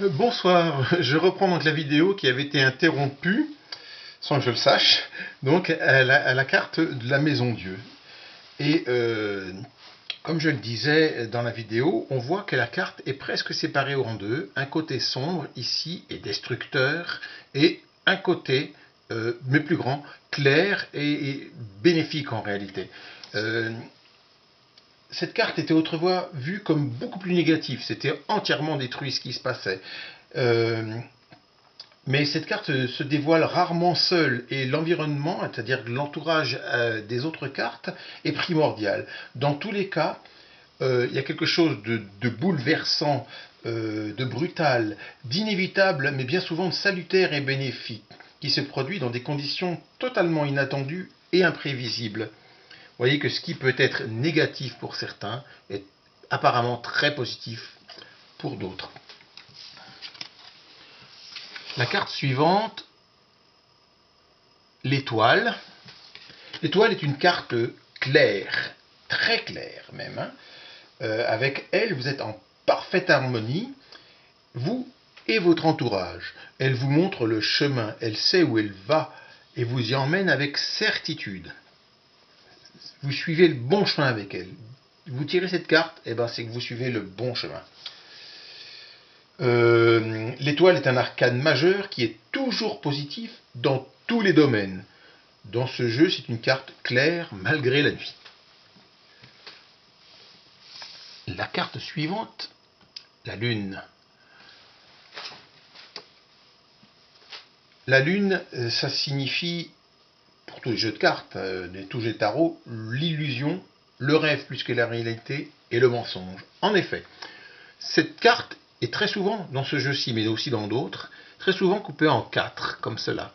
Bonsoir, je reprends donc la vidéo qui avait été interrompue, sans que je le sache, donc à la carte de la Maison Dieu. Et comme je le disais dans la vidéo, on voit que la carte est presque séparée en deux. Un côté sombre ici et destructeur, et un côté, mais plus grand, clair et bénéfique en réalité. Cette carte était autrefois vue comme beaucoup plus négative, c'était entièrement détruit ce qui se passait. Euh, mais cette carte se dévoile rarement seule et l'environnement, c'est-à-dire l'entourage des autres cartes, est primordial. Dans tous les cas, il y a quelque chose de bouleversant, de brutal, d'inévitable, mais bien souvent de salutaire et bénéfique, qui se produit dans des conditions totalement inattendues et imprévisibles. Vous voyez que ce qui peut être négatif pour certains est apparemment très positif pour d'autres. La carte suivante, l'étoile. L'étoile est une carte claire, très claire même. Avec elle, vous êtes en parfaite harmonie, vous et votre entourage. Elle vous montre le chemin, elle sait où elle va et vous y emmène avec certitude. Vous suivez le bon chemin avec elle. Vous tirez cette carte, et ben c'est que vous suivez le bon chemin. L'étoile est un arcane majeur qui est toujours positif dans tous les domaines. Dans ce jeu, c'est une carte claire malgré la nuit. La carte suivante, la lune. La lune, ça signifie, pour tous les jeux de cartes, tous les tarots, l'illusion, le rêve plus que la réalité et le mensonge. En effet, cette carte est très souvent, dans ce jeu-ci, mais aussi dans d'autres, très souvent coupée en quatre, comme cela.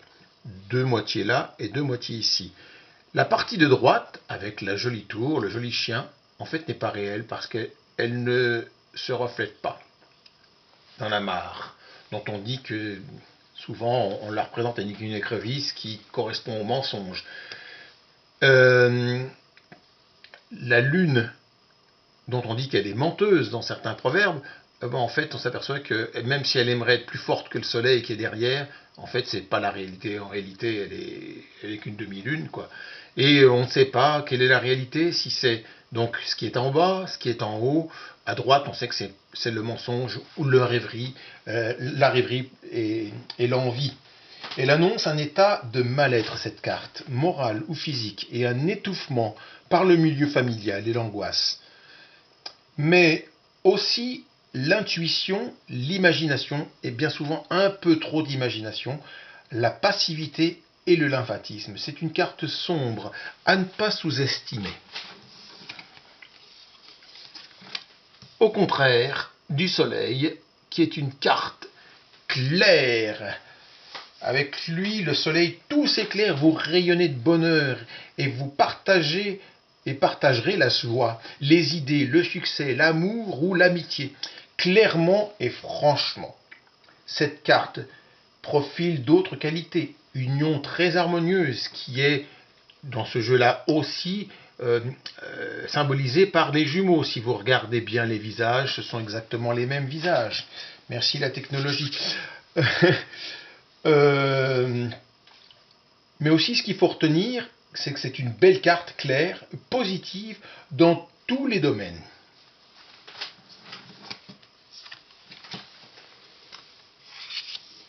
Deux moitiés là et deux moitiés ici. La partie de droite, avec la jolie tour, le joli chien, en fait n'est pas réelle parce qu'elle ne se reflète pas dans la mare, dont on dit que souvent on la représente avec une écrevisse qui correspond au mensonge. La lune, dont on dit qu'elle est menteuse dans certains proverbes, en fait, on s'aperçoit que même si elle aimerait être plus forte que le soleil qui est derrière, en fait, c'est pas la réalité. En réalité, elle est qu'une demi-lune, quoi. Et on ne sait pas quelle est la réalité, si c'est donc ce qui est en bas, ce qui est en haut. À droite, on sait que c'est le mensonge ou la rêverie et l'envie. Elle annonce un état de mal-être, cette carte, morale ou physique, et un étouffement par le milieu familial et l'angoisse. Mais aussi l'intuition, l'imagination, et bien souvent un peu trop d'imagination, la passivité et le lymphatisme. C'est une carte sombre à ne pas sous-estimer. Au contraire du soleil, qui est une carte claire. Avec lui, le soleil, tout s'éclaire, vous rayonnez de bonheur et vous partagez et partagerez la joie, les idées, le succès, l'amour ou l'amitié, clairement et franchement. Cette carte profile d'autres qualités, union très harmonieuse qui est dans ce jeu-là aussi symbolisée par des jumeaux. Si vous regardez bien les visages, ce sont exactement les mêmes visages. Merci la technologie. Mais aussi, ce qu'il faut retenir, c'est que c'est une belle carte claire, positive, dans tous les domaines.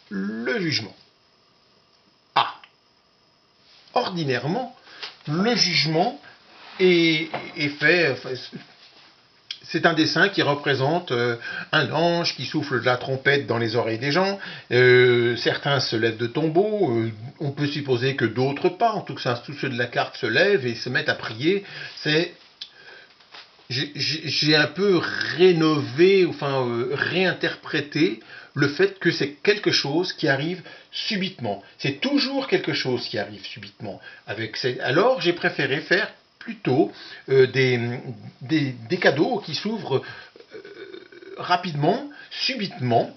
Le jugement. Ah, ordinairement, le jugement est fait... C'est un dessin qui représente un ange qui souffle de la trompette dans les oreilles des gens. Certains se lèvent de tombeau. On peut supposer que d'autres pas. En tout cas, tous ceux de la carte se lèvent et se mettent à prier. J'ai un peu rénové, réinterprété le fait que c'est quelque chose qui arrive subitement. C'est toujours quelque chose qui arrive subitement. Alors, j'ai préféré faire plutôt des cadeaux qui s'ouvrent rapidement, subitement.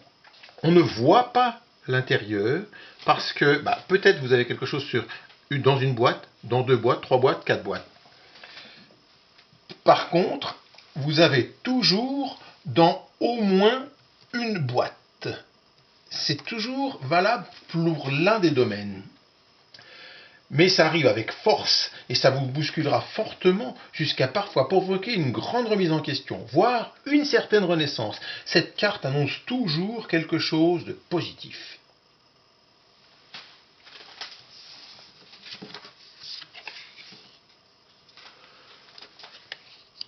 On ne voit pas l'intérieur parce que peut-être vous avez quelque chose dans une boîte, dans deux boîtes, trois boîtes, quatre boîtes. Par contre, vous avez toujours dans au moins une boîte. c'est toujours valable pour l'un des domaines. Mais ça arrive avec force et ça vous bousculera fortement jusqu'à parfois provoquer une grande remise en question, voire une certaine renaissance. Cette carte annonce toujours quelque chose de positif.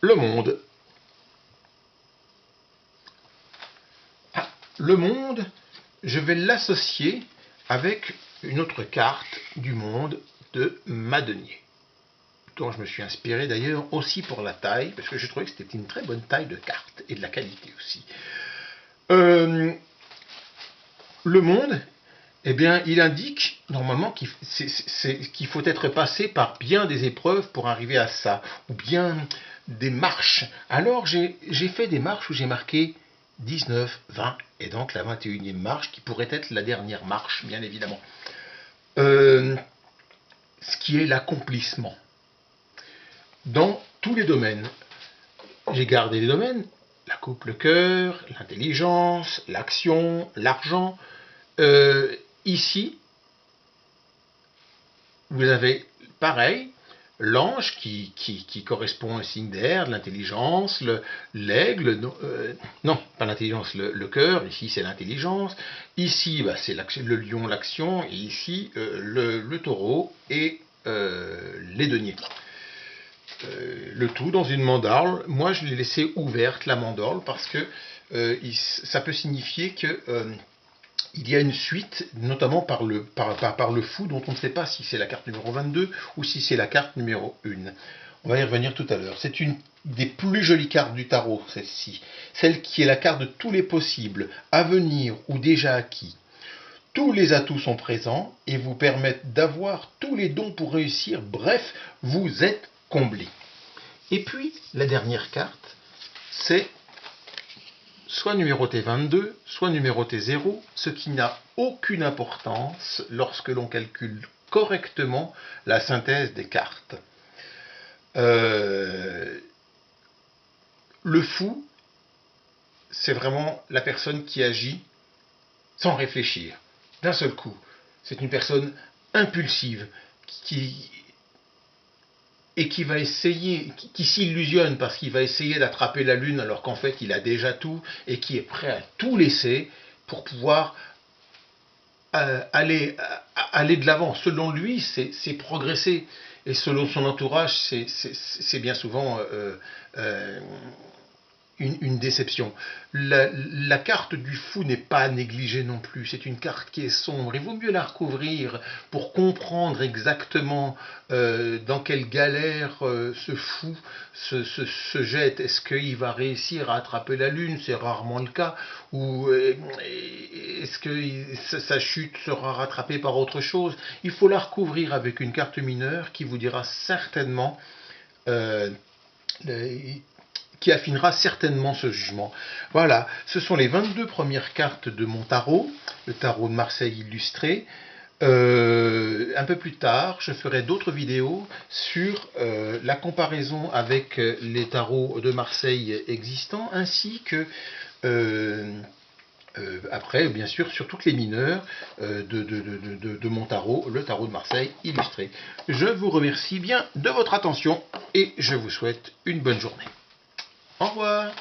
Le monde. Ah, le monde, je vais l'associer avec une autre carte du monde de Madenier, dont je me suis inspiré d'ailleurs aussi pour la taille, parce que je trouvais que c'était une très bonne taille de carte, et de la qualité aussi. Le monde, eh bien, il indique normalement qu'il faut être passé par bien des épreuves pour arriver à ça, ou bien des marches. Alors j'ai fait des marches où j'ai marqué 19, 20, et donc la 21e marche, qui pourrait être la dernière marche, bien évidemment. Ce qui est l'accomplissement. Dans tous les domaines. J'ai gardé les domaines, la coupe, le cœur, l'intelligence, l'action, l'argent. Ici, vous avez pareil, l'ange qui correspond à un signe d'air, de l'intelligence, l'aigle, non, pas l'intelligence, le cœur, ici c'est l'intelligence, ici bah, c'est le lion, l'action, et ici le taureau et les deniers. Le tout dans une mandorle. Moi je l'ai laissé ouverte la mandorle parce que ça peut signifier que il y a une suite, notamment par le fou, dont on ne sait pas si c'est la carte numéro 22 ou si c'est la carte numéro 1. On va y revenir tout à l'heure. C'est une des plus jolies cartes du tarot, celle-ci. Celle qui est la carte de tous les possibles, à venir ou déjà acquis. Tous les atouts sont présents et vous permettent d'avoir tous les dons pour réussir. Bref, vous êtes comblé. Et puis, la dernière carte, c'est soit numéroté 22, soit numéroté 0, ce qui n'a aucune importance lorsque l'on calcule correctement la synthèse des cartes. Le fou, c'est vraiment la personne qui agit sans réfléchir, d'un seul coup. C'est une personne impulsive, qui va essayer, qui s'illusionne parce qu'il va essayer d'attraper la lune alors qu'en fait il a déjà tout et qui est prêt à tout laisser pour pouvoir aller de l'avant. Selon lui, c'est progresser, et selon son entourage, c'est bien souvent une déception. La carte du fou n'est pas négligée non plus, c'est une carte qui est sombre. Il vaut mieux la recouvrir pour comprendre exactement dans quelle galère ce fou se jette. Est-ce qu'il va réussir à attraper la lune? C'est rarement le cas. Ou est-ce que sa chute sera rattrapée par autre chose? Il faut la recouvrir avec une carte mineure qui vous dira certainement qui affinera certainement ce jugement. Voilà, ce sont les 22 premières cartes de mon tarot, le tarot de Marseille illustré. Un peu plus tard, je ferai d'autres vidéos sur la comparaison avec les tarots de Marseille existants, ainsi que après, bien sûr, sur toutes les mineurs de mon tarot, le tarot de Marseille illustré. Je vous remercie bien de votre attention et je vous souhaite une bonne journée. Au revoir.